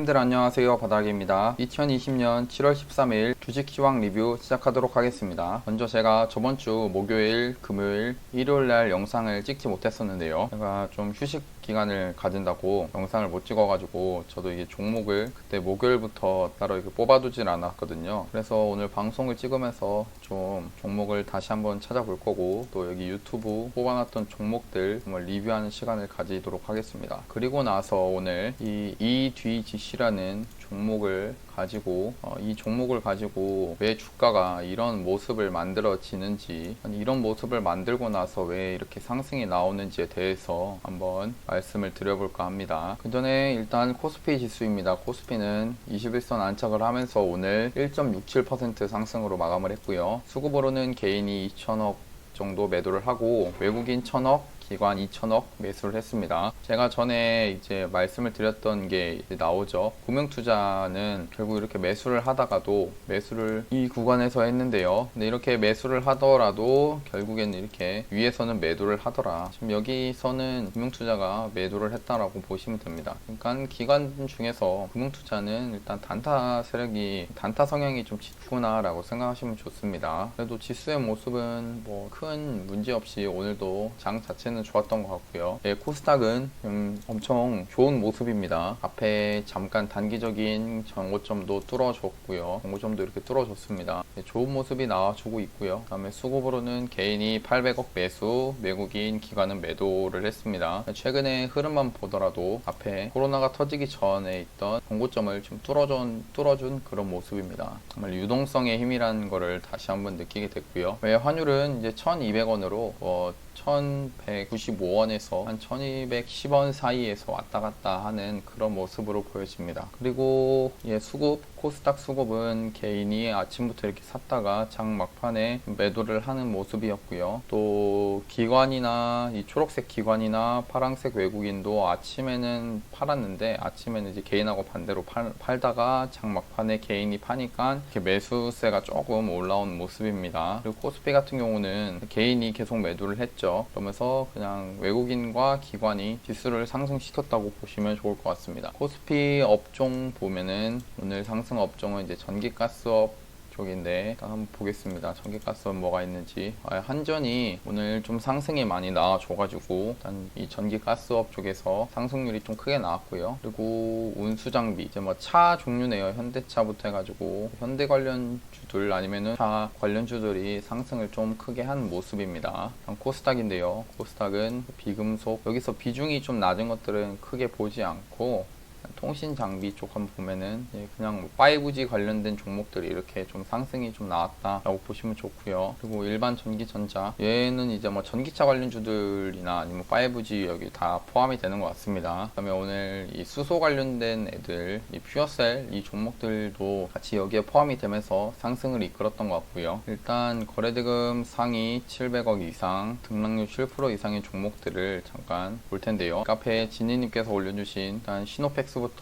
손님들 안녕하세요, 바닥입니다. 2020년 7월 13일 주식 시황 리뷰 시작하도록 하겠습니다. 먼저 제가 저번주 목요일, 금요일, 일요일날 영상을 찍지 못했었는데요. 제가 좀 휴식 기간을 가진다고 영상을 못 찍어가지고 저도 이게 종목을 그때 목요일부터 따로 이렇게 뽑아두질 않았거든요. 그래서 오늘 방송을 찍으면서 좀 종목을 다시 한번 찾아볼 거고, 또 여기 유튜브 뽑아놨던 종목들 정말 리뷰하는 시간을 가지도록 하겠습니다. 그리고 나서 오늘 이 EDGC라는 종목을 가지고 이 종목을 가지고 왜 주가가 이런 모습을 만들어지는지, 이런 모습을 만들고 나서 왜 이렇게 상승이 나오는지에 대해서 한번 말씀을 드려볼까 합니다. 그 전에 일단 코스피 지수입니다. 코스피는 21선 안착을 하면서 오늘 1.67% 상승으로 마감을 했고요. 수급으로는 개인이 2천억 정도 매도를 하고 외국인 1,000억, 기관 2천억 매수를 했습니다. 제가 전에 이제 말씀을 드렸던 게 이제 나오죠. 금융투자는 결국 이렇게 매수를 하다가도 매수를 이 구간에서 했는데요. 근데 이렇게 매수를 하더라도 결국에는 이렇게 위에서는 매도를 하더라. 지금 여기서는 금융투자가 매도를 했다라고 보시면 됩니다. 그러니까 기관 중에서 금융투자는 일단 단타 세력이, 단타 성향이 좀 짙구나라고 생각하시면 좋습니다. 그래도 지수의 모습은 뭐 큰 문제 없이 오늘도 장 자체는 좋았던 것 같고요. 네, 코스닥은 엄청 좋은 모습입니다. 앞에 잠깐 단기적인 정고점도 뚫어줬고요. 정고점도 이렇게 뚫어줬습니다. 네, 좋은 모습이 나와주고 있고요. 그 다음에 수급으로는 개인이 800억 매수, 외국인 기관은 매도를 했습니다. 최근에 흐름만 보더라도 앞에 코로나가 터지기 전에 있던 정고점을 좀 뚫어준 그런 모습입니다. 정말 유동성의 힘이라는 거를 다시 한번 느끼게 됐고요. 왜 환율은 이제 1,200원으로 1,195원에서 한 1,210원 사이에서 왔다 갔다 하는 그런 모습으로 보여집니다. 그리고 수급, 코스닥 수급은 개인이 아침부터 이렇게 샀다가 장 막판에 매도를 하는 모습이었고요. 또 기관이나 이 초록색 기관이나 파란색 외국인도 아침에는 팔았는데, 아침에는 이제 개인하고 반대로 팔다가 장 막판에 개인이 파니까 이렇게 매수세가 조금 올라온 모습입니다. 그리고 코스피 같은 경우는 개인이 계속 매도를 했죠. 그러면서 그냥 외국인과 기관이 지수를 상승시켰다고 보시면 좋을 것 같습니다. 코스피 업종 보면은 오늘 상승 업종은 이제 전기가스업 쪽인데 일단 한번 보겠습니다. 전기가스업 뭐가 있는지. 한전이 오늘 좀 상승이 많이 나와줘가지고 일단 이 전기가스업 쪽에서 상승률이 좀 크게 나왔고요. 그리고 운수장비, 이제 뭐 차 종류네요. 현대차부터 해가지고 현대 관련주들 아니면은 차 관련주들이 상승을 좀 크게 한 모습입니다. 코스닥인데요. 코스닥은 비금속, 여기서 비중이 좀 낮은 것들은 크게 보지 않고 통신 장비 쪽 한번 보면은 그냥 5G 관련된 종목들이 이렇게 좀 상승이 좀 나왔다라고 보시면 좋고요. 그리고 일반 전기전자, 얘는 이제 뭐 전기차 관련주들이나 아니면 5G 여기 다 포함이 되는 것 같습니다. 그다음에 오늘 이 수소 관련된 애들, 이 퓨어셀 이 종목들도 같이 여기에 포함이 되면서 상승을 이끌었던 것 같고요. 일단 거래대금 상위 700억 이상, 등락률 7% 이상의 종목들을 잠깐 볼 텐데요. 카페에 진희님께서 올려주신 일단 시노펙스부터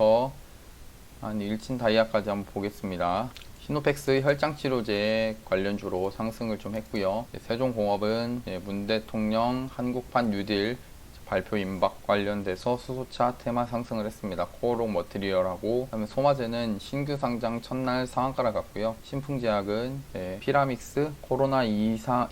한 일진 다이아까지 한번 보겠습니다. 시노펙스 혈장치료제 관련주로 상승을 좀 했고요. 세종공업은 문 대통령 한국판 뉴딜 발표 임박 관련돼서 수소차 테마 상승을 했습니다. 코오롱 머티리얼하고, 그다음에 소마제는 신규 상장 첫날 상한가를 갔고요. 신풍제약은 피라믹스 코로나 임상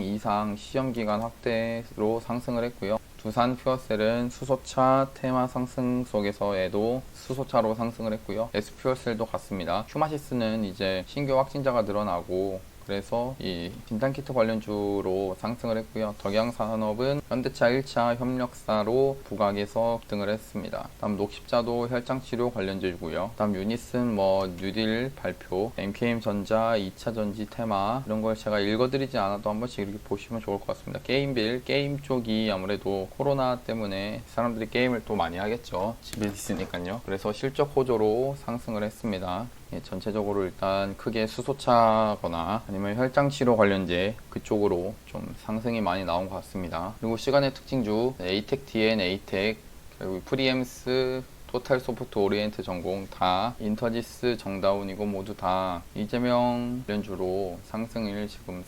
이상 시험 기간 확대로 상승을 했고요. 두산 퓨어셀은 수소차 테마 상승 속에서에도 수소차로 상승을 했고요. S퓨어셀도 같습니다. 휴마시스는 이제 신규 확진자가 늘어나고 그래서 이 진단키트 관련주로 상승을 했고요. 덕양산업은 현대차 1차 협력사로 부각해서 급등을 했습니다. 다음 녹십자도 혈장치료 관련주이고요. 다음 유니슨 뉴딜 발표, MKM전자 2차 전지 테마, 이런 걸 제가 읽어드리지 않아도 한 번씩 이렇게 보시면 좋을 것 같습니다. 게임빌, 게임 쪽이 아무래도 코로나 때문에 사람들이 게임을 또 많이 하겠죠. 집에 있으니까요. 그래서 실적 호조로 상승을 했습니다. 전체적으로 일단 크게 수소차거나 아니면 혈장치료 관련제 그쪽으로 좀 상승이 많이 나온 것 같습니다. 그리고 시간의 특징주 에이텍, DN, 에이텍, 그리고 프리엠스, 토탈 소프트 오리엔트 전공 다 인터지스 정다운이고 모두 다 이재명 렌주로 상승일 지금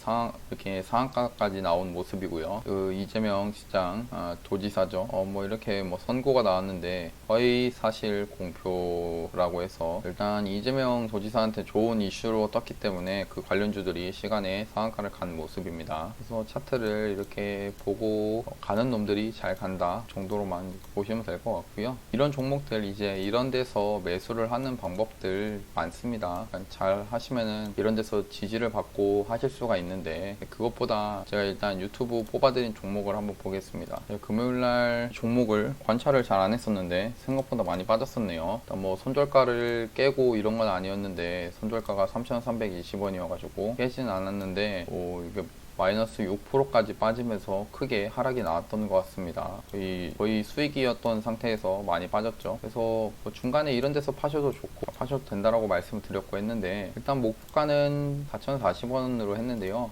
이렇게 상한가까지 나온 모습이고요. 그 이재명 시장 도지사죠. 뭐 이렇게 뭐 선고가 나왔는데 거의 사실 공표라고 해서 일단 이재명 도지사한테 좋은 이슈로 떴기 때문에 그 관련주들이 시간에 상한가를 간 모습입니다. 그래서 차트를 이렇게 보고 가는 놈들이 잘 간다 정도로만 보시면 될 것 같고요. 이런 종목들 이제 이런 데서 매수를 하는 방법들 많습니다. 잘 하시면은 이런 데서 지지를 받고 하실 수가 있는데 그것보다 제가 일단 유튜브 뽑아드린 종목을 한번 보겠습니다. 금요일날 종목을 관찰을 잘 안 했었는데 생각보다 많이 빠졌었네요. 일단 뭐 손절가를 깨고 이런 건 아니었는데 손절가가 3,320원이어가지고 깨진 않았는데 이게 마이너스 6%까지 빠지면서 크게 하락이 나왔던 것 같습니다. 거의 수익이었던 상태에서 많이 빠졌죠. 그래서 뭐 중간에 이런 데서 파셔도 좋고 파셔도 된다라고 말씀을 드렸고 했는데 일단 목표가는 4,040원으로 했는데요.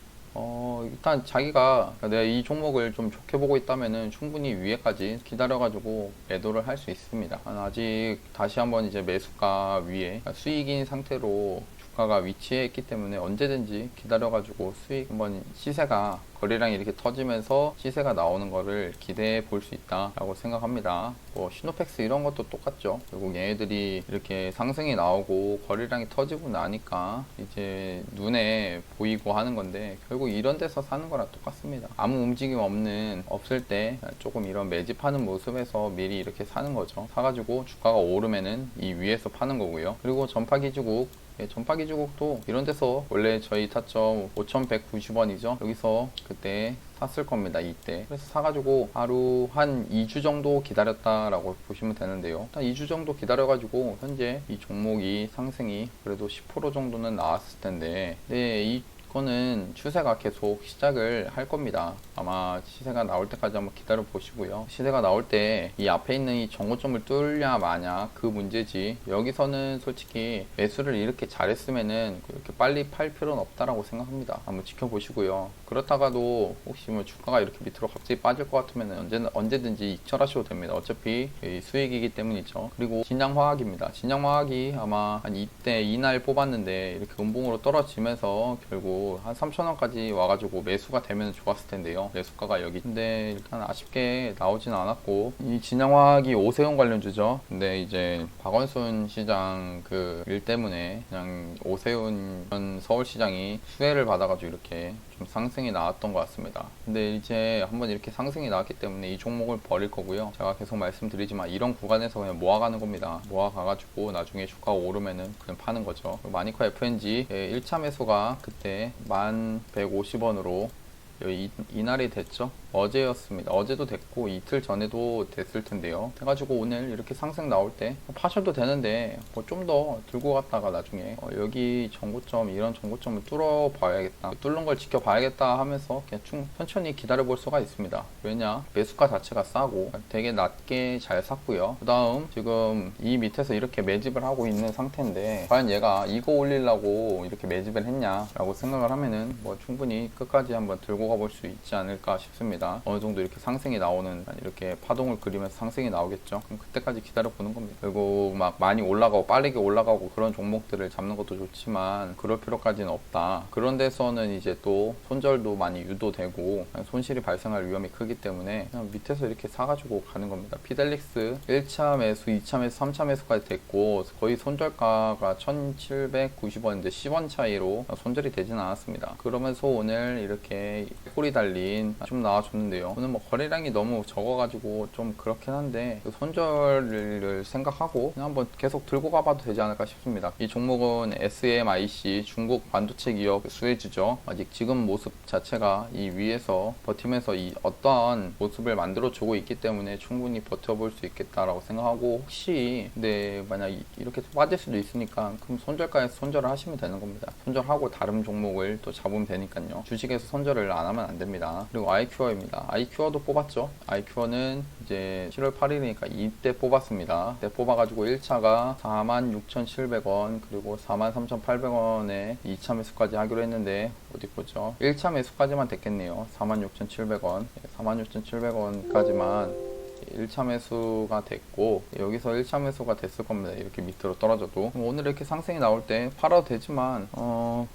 일단 자기가 내가 이 종목을 좀 좋게 보고 있다면은 충분히 위에까지 기다려가지고 매도를 할 수 있습니다. 아직 다시 한번 이제 매수가 위에 수익인 상태로 주가가 위치해 있기 때문에 언제든지 기다려가지고 수익 한번 시세가 거래량이 이렇게 터지면서 시세가 나오는 거를 기대해 볼 수 있다라고 생각합니다. 뭐 시노펙스 이런 것도 똑같죠. 결국 얘네들이 이렇게 상승이 나오고 거래량이 터지고 나니까 이제 눈에 보이고 하는 건데 결국 이런 데서 사는 거랑 똑같습니다. 아무 움직임 없을 때 조금 이런 매집하는 모습에서 미리 이렇게 사는 거죠. 사가지고 주가가 오르면은 이 위에서 파는 거고요. 그리고 전파기주국 전파기주국도 이런 데서 원래 저희 타점 5,190원이죠. 여기서 그때 샀을 겁니다. 이때. 그래서 사가지고 하루 한 2주 정도 기다렸다라고 보시면 되는데요. 일단 2주 정도 기다려가지고 현재 이 종목이 상승이 그래도 10% 정도는 나왔을 텐데 이거는 추세가 계속 시작을 할 겁니다. 아마 시세가 나올 때까지 한번 기다려 보시고요. 시세가 나올 때 이 앞에 있는 이 정고점을 뚫냐 마냐 그 문제지, 여기서는 솔직히 매수를 이렇게 잘했으면은 그렇게 빨리 팔 필요는 없다라고 생각합니다. 한번 지켜보시고요. 그렇다가도 혹시 뭐 주가가 이렇게 밑으로 갑자기 빠질 것 같으면 언제든지 익절하셔도 됩니다. 어차피 수익이기 때문이죠. 그리고 진양화학입니다. 진양화학이 아마 한 이날 뽑았는데 이렇게 음봉으로 떨어지면서 결국 한 3,000원까지 와가지고 매수가 되면 좋았을 텐데요. 매수가가 여기. 근데 일단 아쉽게 나오진 않았고, 이 진양화학이 오세훈 관련주죠. 근데 이제 박원순 시장 그 일 때문에 그냥 오세훈 전 서울시장이 수혜를 받아가지고 이렇게 좀 상승이 나왔던 것 같습니다. 근데 이제 한번 이렇게 상승이 나왔기 때문에 이 종목을 버릴 거고요. 제가 계속 말씀드리지만 이런 구간에서 그냥 모아가는 겁니다. 모아가가지고 나중에 주가가 오르면은 그냥 파는 거죠. 마니커 FNG 1차 매수가 그때 1150원으로 이날이 됐죠. 어제였습니다. 어제도 됐고 이틀 전에도 됐을 텐데요. 해가지고 오늘 이렇게 상승 나올 때 파셔도 되는데 뭐 좀 더 들고 갔다가 나중에 여기 정고점, 이런 정고점을 뚫어 봐야겠다, 뚫는 걸 지켜봐야겠다 하면서 그냥 천천히 기다려 볼 수가 있습니다. 왜냐, 매수가 자체가 싸고 되게 낮게 잘 샀고요. 그 다음 지금 이 밑에서 이렇게 매집을 하고 있는 상태인데 과연 얘가 이거 올리려고 이렇게 매집을 했냐 라고 생각을 하면은 뭐 충분히 끝까지 한번 들고 가볼 수 있지 않을까 싶습니다. 어느 정도 이렇게 상승이 나오는, 이렇게 파동을 그리면서 상승이 나오겠죠. 그럼 그때까지 기다려 보는 겁니다. 그리고 막 많이 올라가고 빠르게 올라가고 그런 종목들을 잡는 것도 좋지만 그럴 필요까지는 없다. 그런 데서는 이제 또 손절도 많이 유도되고 손실이 발생할 위험이 크기 때문에 그냥 밑에서 이렇게 사가지고 가는 겁니다. 피델릭스 1차 매수, 2차 매수, 3차 매수까지 됐고 거의 손절가가 1,790원인데 10원 차이로 손절이 되진 않았습니다. 그러면서 오늘 이렇게 꼬리 달린 좀 나와줬는데요. 오늘 뭐 거래량이 너무 적어가지고 좀 그렇긴 한데 그 손절을 생각하고 그냥 한번 계속 들고 가봐도 되지 않을까 싶습니다. 이 종목은 SMIC 중국 반도체 기업 수혜주죠. 아직 지금 모습 자체가 이 위에서 버티면서 이 어떠한 모습을 만들어주고 있기 때문에 충분히 버텨볼 수 있겠다라고 생각하고, 혹시 근데 만약 이렇게 빠질 수도 있으니까 그럼 손절가에서 손절을 하시면 되는 겁니다. 손절하고 다른 종목을 또 잡으면 되니까요. 주식에서 손절을 안 하면 안 됩니다. 그리고 아이큐어입니다. 아이큐어도 뽑았죠. 아이큐어는 이제 7월 8일이니까 이때 뽑았습니다. 이때 뽑아가지고 1차가 46,700원 그리고 43,800원에 2차 매수까지 하기로 했는데 어디 보죠. 1차 매수까지만 됐겠네요. 46,700원 46,700원까지만 1차 매수가 됐고 여기서 1차 매수가 됐을 겁니다. 이렇게 밑으로 떨어져도 오늘 이렇게 상승이 나올 때 팔아도 되지만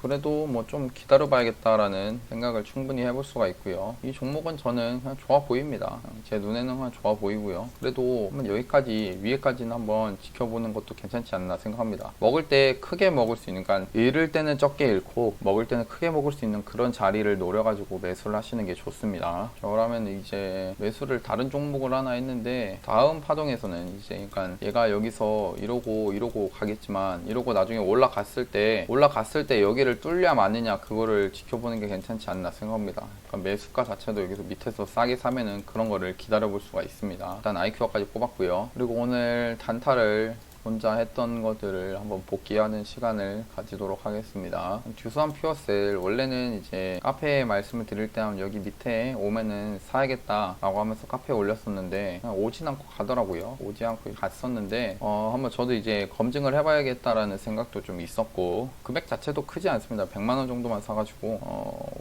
그래도 뭐 좀 기다려 봐야겠다라는 생각을 충분히 해볼 수가 있고요. 이 종목은 저는 그냥 좋아 보입니다. 제 눈에는 그냥 좋아 보이고요. 그래도 한번 여기까지 위에까지는 한번 지켜보는 것도 괜찮지 않나 생각합니다. 먹을 때 크게 먹을 수 있는, 그러니까 잃을 때는 적게 잃고 먹을 때는 크게 먹을 수 있는 그런 자리를 노려가지고 매수를 하시는 게 좋습니다. 그러면 이제 매수를 다른 종목을 하나 했는데 다음 파동에서는 이제 그러니까 얘가 여기서 이러고 가겠지만 이러고 나중에 올라갔을 때 여기를 뚫냐 마느냐 그거를 지켜보는 게 괜찮지 않나 생각합니다. 그러니까 매수가 자체도 여기서 밑에서 싸게 사면은 그런 거를 기다려 볼 수가 있습니다. 일단 IQ까지 뽑았고요. 그리고 오늘 단타를 혼자 했던 것들을 한번 복귀하는 시간을 가지도록 하겠습니다. 듀스한 퓨어셀 원래는 이제 카페에 말씀을 드릴 때 하면 여기 밑에 오면은 사야겠다 라고 하면서 카페에 올렸었는데 오진 않고 가더라고요. 오지 않고 갔었는데 한번 저도 이제 검증을 해봐야겠다라는 생각도 좀 있었고 금액 자체도 크지 않습니다. 100만원 정도만 사가지고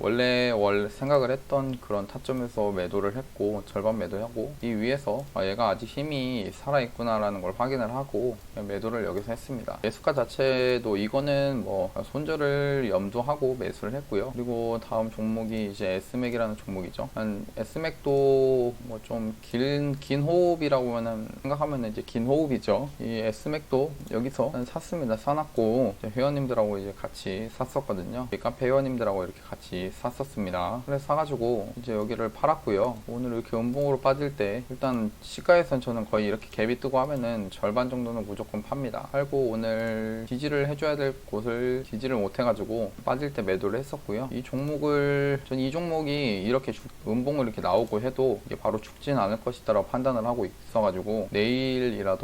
원래 생각을 했던 그런 타점에서 매도를 했고 절반 매도하고 이 위에서 얘가 아직 힘이 살아있구나 라는 걸 확인을 하고 매도를 여기서 했습니다. 매수가 자체도 이거는 뭐 손절을 염두하고 매수를 했고요. 그리고 다음 종목이 이제 S맥이라는 종목이죠. S맥도 뭐 좀 긴 호흡이라고 생각하면 이제 긴 호흡이죠. 이 S맥도 여기서 샀습니다. 사놨고 회원님들하고 이제 같이 샀었거든요. 카페 회원님들하고 이렇게 같이 샀었습니다. 그래서 사가지고 이제 여기를 팔았고요. 오늘 이렇게 음봉으로 빠질 때 일단 시가에선 저는 거의 이렇게 갭이 뜨고 하면은 절반 정도는 무조건 팝니다. 팔고 오늘 지지를 해줘야 될 곳을 지지를 못 해가지고 빠질 때 매도를 했었고요. 이 종목이 이렇게 음봉을 이렇게 나오고 해도 이게 바로 죽진 않을 것이다라고 판단을 하고 있어가지고 내일이나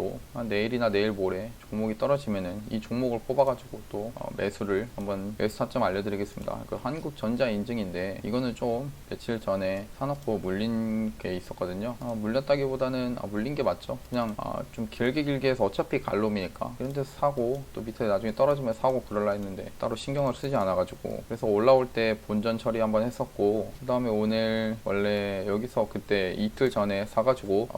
내일 모레 종목이 떨어지면은 이 종목을 뽑아가지고 또 매수를 한번 매수 타점 알려드리겠습니다. 그 한국전자 인증인데 이거는 좀 며칠 전에 사놓고 물린 게 있었거든요. 물렸다기보다는 물린 게 맞죠. 그냥 좀 길게 해서 어차피 갈롬이니까 이런 데서 사고 또 밑에 나중에 떨어지면 사고 그럴라 했는데 따로 신경을 쓰지 않아가지고 그래서 올라올 때 본전 처리 한번 했었고 그 다음에 오늘 원래 여기서 그때 이틀 전에 사가지고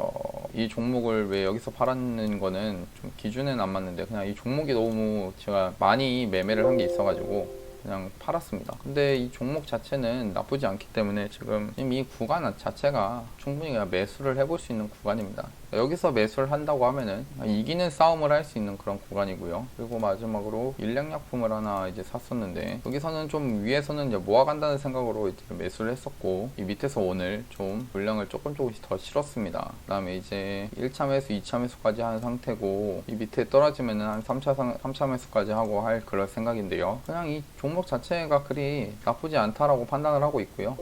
이 종목을 왜 여기서 팔았는 거는 좀 기준에는 안 맞는데 그냥 이 종목이 너무 제가 많이 매매를 한 게 있어가지고 그냥 팔았습니다. 근데 이 종목 자체는 나쁘지 않기 때문에 지금 이 구간 자체가 충분히 그냥 매수를 해볼 수 있는 구간입니다. 여기서 매수를 한다고 하면은 이기는 싸움을 할 수 있는 그런 구간이고요. 그리고 마지막으로 일량약품을 하나 이제 샀었는데 여기서는 좀 위에서는 이제 모아간다는 생각으로 이제 매수를 했었고 이 밑에서 오늘 좀 물량을 조금씩 더 실었습니다. 그 다음에 이제 1차 매수, 2차 매수까지 한 상태고 이 밑에 떨어지면은 한 3차 매수까지 하고 할 그럴 생각인데요. 그냥 이 종목 자체가 그리 나쁘지 않다라고 판단을 하고 있고요.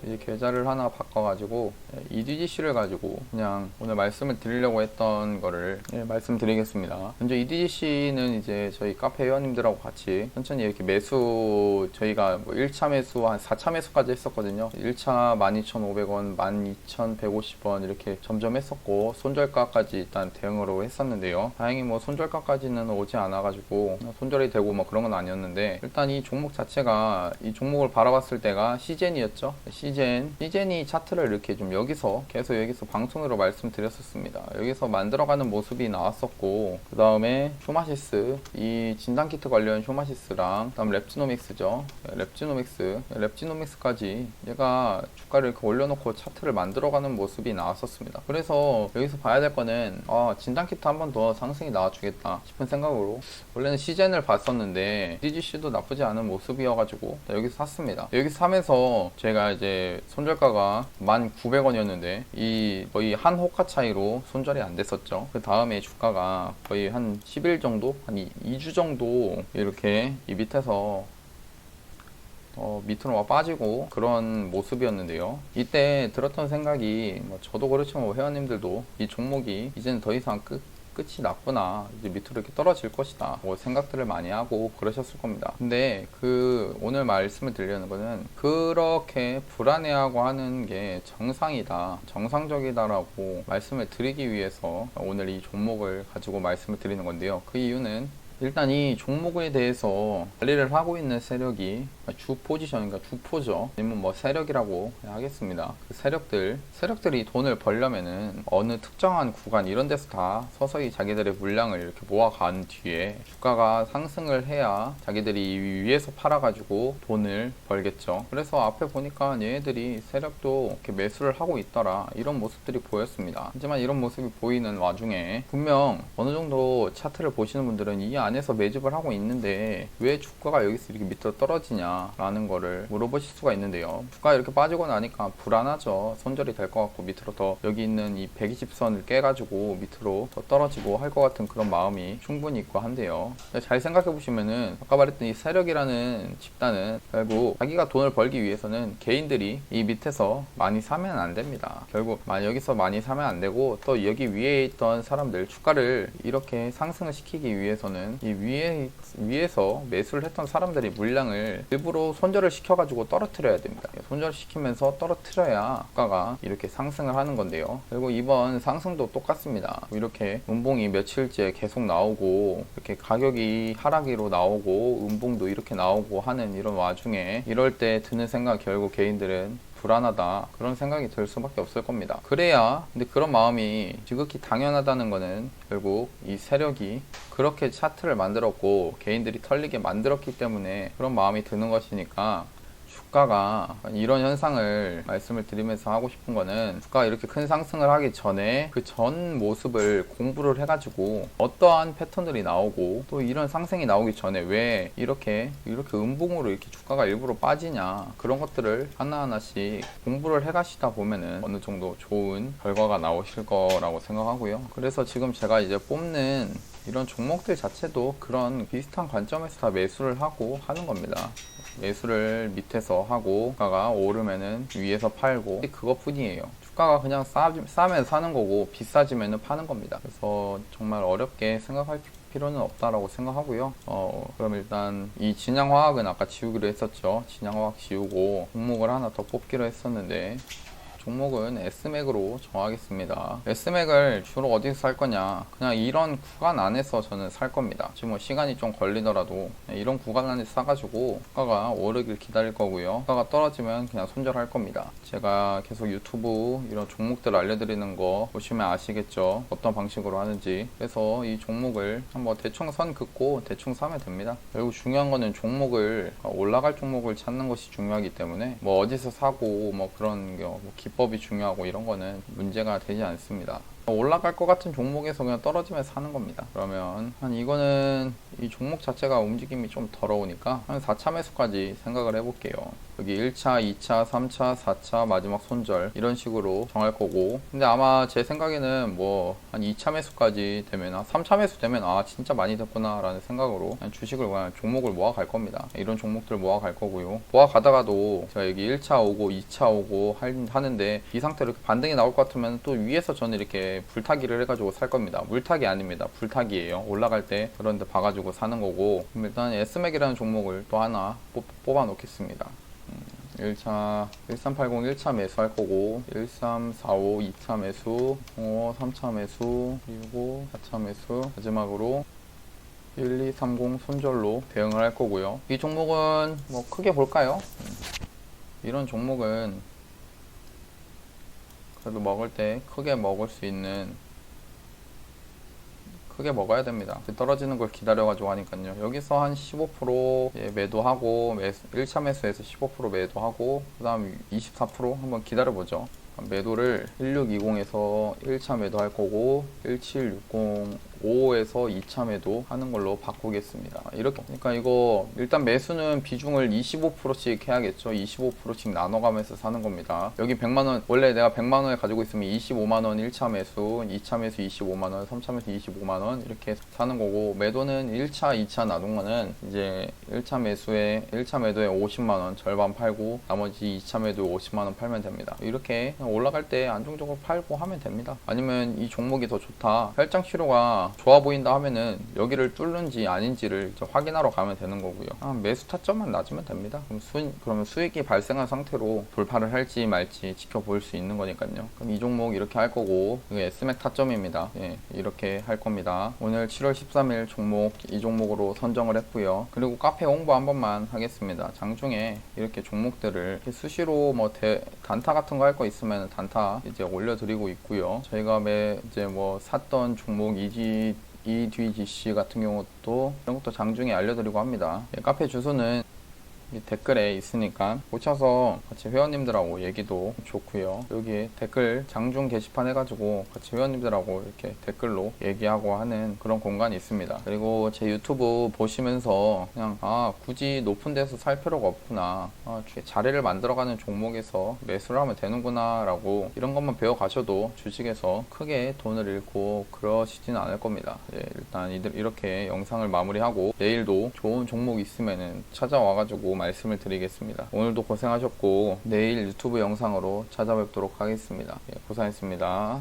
이제 계좌를 하나 바꿔가지고 EDGC를 가지고 그냥 오늘 말씀을 드리려고 했던 거를 말씀드리겠습니다. 먼저 EDGC는 이제 저희 카페 회원님들하고 같이 천천히 이렇게 매수 저희가 뭐 1차 매수 한 4차 매수까지 했었거든요. 1차 12,500원, 12,150원 이렇게 점점 했었고 손절가까지 일단 대응으로 했었는데요. 다행히 뭐 손절가까지는 오지 않아가지고 손절이 되고 뭐 그런 건 아니었는데 일단 이 종목 자체가 이 종목을 바라봤을 때가 시젠이었죠. 시젠이 차트를 이렇게 좀 여기서 방송으로 말씀드렸었습니다. 여기서 만들어가는 모습이 나왔었고 그 다음에 휴마시스 이 진단키트 관련 휴마시스랑 그 다음 랩지노믹스죠. 랩지노믹스까지 얘가 주가를 이렇게 올려놓고 차트를 만들어가는 모습이 나왔었습니다. 그래서 여기서 봐야 될 거는 진단키트 한 번 더 상승이 나와주겠다 싶은 생각으로 원래는 시젠을 봤었는데 DGC도 나쁘지 않은 모습이어가지고 여기서 샀습니다. 여기서 사면서 제가 이제 손절가가 1,900원이었는데 이 거의 한 호가 차이로 손절이 안 됐었죠. 그 다음에 주가가 거의 한 10일 정도, 한 2주 정도 이렇게 이 밑에서 밑으로 막 빠지고 그런 모습이었는데요. 이때 들었던 생각이 저도 그렇지만 회원님들도 이 종목이 이제는 더 이상 끝이 났구나, 이제 밑으로 이렇게 떨어질 것이다 뭐 생각들을 많이 하고 그러셨을 겁니다. 근데 오늘 말씀을 드리려는 거는 그렇게 불안해하고 하는 게 정상적이다라고 말씀을 드리기 위해서 오늘 이 종목을 가지고 말씀을 드리는 건데요. 그 이유는 일단 이 종목에 대해서 관리를 하고 있는 세력이 주 포지션인가 주포죠. 아니면 뭐 세력이라고 하겠습니다. 그 세력들이 돈을 벌려면은 어느 특정한 구간 이런 데서 다 서서히 자기들의 물량을 이렇게 모아간 뒤에 주가가 상승을 해야 자기들이 위에서 팔아가지고 돈을 벌겠죠. 그래서 앞에 보니까 얘네들이 세력도 이렇게 매수를 하고 있더라, 이런 모습들이 보였습니다. 하지만 이런 모습이 보이는 와중에 분명 어느 정도 차트를 보시는 분들은 이 안에서 매집을 하고 있는데 왜 주가가 여기서 이렇게 밑으로 떨어지냐 라는 거를 물어보실 수가 있는데요. 주가가 이렇게 빠지고 나니까 불안하죠. 손절이 될 것 같고 밑으로 더 여기 있는 이 120선을 깨가지고 밑으로 더 떨어지고 할 것 같은 그런 마음이 충분히 있고 한데요. 잘 생각해 보시면은 아까 말했던 이 세력이라는 집단은 결국 자기가 돈을 벌기 위해서는 개인들이 이 밑에서 많이 사면 안 됩니다. 결국 여기서 많이 사면 안 되고, 또 여기 위에 있던 사람들 주가를 이렇게 상승을 시키기 위해서는 이 위에서 매수를 했던 사람들이 물량을 일부러 손절을 시켜가지고 떨어뜨려야 됩니다. 손절을 시키면서 떨어뜨려야 주가가 이렇게 상승을 하는 건데요. 그리고 이번 상승도 똑같습니다. 이렇게 음봉이 며칠째 계속 나오고 이렇게 가격이 하락으로 나오고 음봉도 이렇게 나오고 하는 이런 와중에 이럴 때 드는 생각, 결국 개인들은 불안하다, 그런 생각이 들 수밖에 없을 겁니다. 그래야, 근데 그런 마음이 지극히 당연하다는 거는 결국 이 세력이 그렇게 차트를 만들었고 개인들이 털리게 만들었기 때문에 그런 마음이 드는 것이니까, 주가가 이런 현상을 말씀을 드리면서 하고 싶은 거는, 주가가 이렇게 큰 상승을 하기 전에 그 전 모습을 공부를 해가지고 어떠한 패턴들이 나오고, 또 이런 상승이 나오기 전에 왜 이렇게 음봉으로 이렇게 주가가 일부러 빠지냐, 그런 것들을 하나하나씩 공부를 해가시다 보면은 어느 정도 좋은 결과가 나오실 거라고 생각하고요. 그래서 지금 제가 이제 뽑는 이런 종목들 자체도 그런 비슷한 관점에서 다 매수를 하고 하는 겁니다. 매수를 밑에서 하고 주가가 오르면은 위에서 팔고, 그것뿐이에요. 주가가 그냥 싸면 사는 거고 비싸지면은 파는 겁니다. 그래서 정말 어렵게 생각할 필요는 없다라고 생각하고요. 그럼 일단 이 진양화학은 아까 지우기로 했었죠. 진양화학 지우고 종목을 하나 더 뽑기로 했었는데, 종목은 S맥으로 정하겠습니다. S맥을 주로 어디서 살 거냐, 그냥 이런 구간 안에서 저는 살 겁니다. 지금 뭐 시간이 좀 걸리더라도 이런 구간 안에서 사가지고 주가가 오르길 기다릴 거고요. 주가가 떨어지면 그냥 손절할 겁니다. 제가 계속 유튜브 이런 종목들 알려드리는 거 보시면 아시겠죠, 어떤 방식으로 하는지. 그래서 이 종목을 한번 대충 선 긋고 대충 사면 됩니다. 결국 중요한 거는 종목을, 올라갈 종목을 찾는 것이 중요하기 때문에 뭐 어디서 사고 뭐 그런 거 기법이 중요하고 이런 거는 문제가 되지 않습니다. 올라갈 것 같은 종목에서 그냥 떨어지면 사는 겁니다. 그러면 이거는 이 종목 자체가 움직임이 좀 더러우니까 한 4차 매수까지 생각을 해볼게요. 여기 1차, 2차, 3차, 4차 마지막 손절 이런 식으로 정할 거고, 근데 아마 제 생각에는 뭐 한 2차 매수까지 되면, 3차 매수 되면 진짜 많이 됐구나 라는 생각으로 그냥 주식을, 그냥 종목을 모아갈 겁니다. 이런 종목들 모아갈 거고요. 모아가다가도 제가 여기 1차 오고 2차 오고 하는데 이 상태로 이렇게 반등이 나올 것 같으면 또 위에서 저는 이렇게 불타기를 해가지고 살 겁니다. 물타기 아닙니다. 불타기예요. 올라갈 때 그런 데 봐가지고 사는 거고. 그럼 일단 S맥이라는 종목을 또 하나 뽑아 놓겠습니다. 1차 1380 1차 매수 할 거고, 1345 2차 매수, 3차 매수, 그리고 4차 매수, 마지막으로 1230 손절로 대응을 할 거고요. 이 종목은 뭐 크게 볼까요? 이런 종목은 그래도 먹을 때 크게 먹을 수 있는, 크게 먹어야 됩니다. 떨어지는 걸 기다려가지고 하니까요. 여기서 한 15% 매도하고, 1차 매수에서 15% 매도하고, 그 다음 24% 한번 기다려보죠. 매도를 1620에서 1차 매도할 거고, 17605에서 2차 매도 하는 걸로 바꾸겠습니다. 이렇게, 그러니까 이거 일단 매수는 비중을 25%씩 해야겠죠. 25%씩 나눠가면서 사는 겁니다. 여기 100만원, 원래 내가 100만원을 가지고 있으면 25만원 1차 매수, 2차 매수 25만원, 3차 매수 25만원 이렇게 사는 거고, 매도는 1차, 2차 나눈 거는 이제 1차 매도에 50만원 절반 팔고, 나머지 2차 매도 50만원 팔면 됩니다. 이렇게 올라갈 때 안정적으로 팔고 하면 됩니다. 아니면 이 종목이 더 좋다, 혈장 치료가 좋아 보인다 하면은 여기를 뚫는지 아닌지를 이제 확인하러 가면 되는 거고요. 매수 타점만 낮으면 됩니다. 그러면 수익이 발생한 상태로 돌파를 할지 말지 지켜볼 수 있는 거니까요. 그럼 이 종목 이렇게 할 거고, 이게 S맥 타점입니다. 예, 이렇게 할 겁니다. 오늘 7월 13일 종목 이 종목으로 선정을 했고요. 그리고 카페 홍보 한 번만 하겠습니다. 장중에 이렇게 종목들을 이렇게 수시로 뭐 단타 같은 거 할 거 있으면 단타 이제 올려드리고 있고요. 저희가 이제 뭐 샀던 종목 EDGC 같은 경우도 이런 것도 장중에 알려드리고 합니다. 예, 카페 주소는 댓글에 있으니까 고쳐서 같이 회원님들하고 얘기도 좋고요. 여기 댓글 장중 게시판 해가지고 같이 회원님들하고 이렇게 댓글로 얘기하고 하는 그런 공간이 있습니다. 그리고 제 유튜브 보시면서 그냥 굳이 높은 데서 살 필요가 없구나, 자리를 만들어가는 종목에서 매수를 하면 되는구나 라고 이런 것만 배워 가셔도 주식에서 크게 돈을 잃고 그러시지는 않을 겁니다. 예, 일단 이렇게 영상을 마무리하고 내일도 좋은 종목 있으면은 찾아와가지고 말씀을 드리겠습니다. 오늘도 고생하셨고 내일 유튜브 영상으로 찾아뵙도록 하겠습니다. 예, 고생했습니다.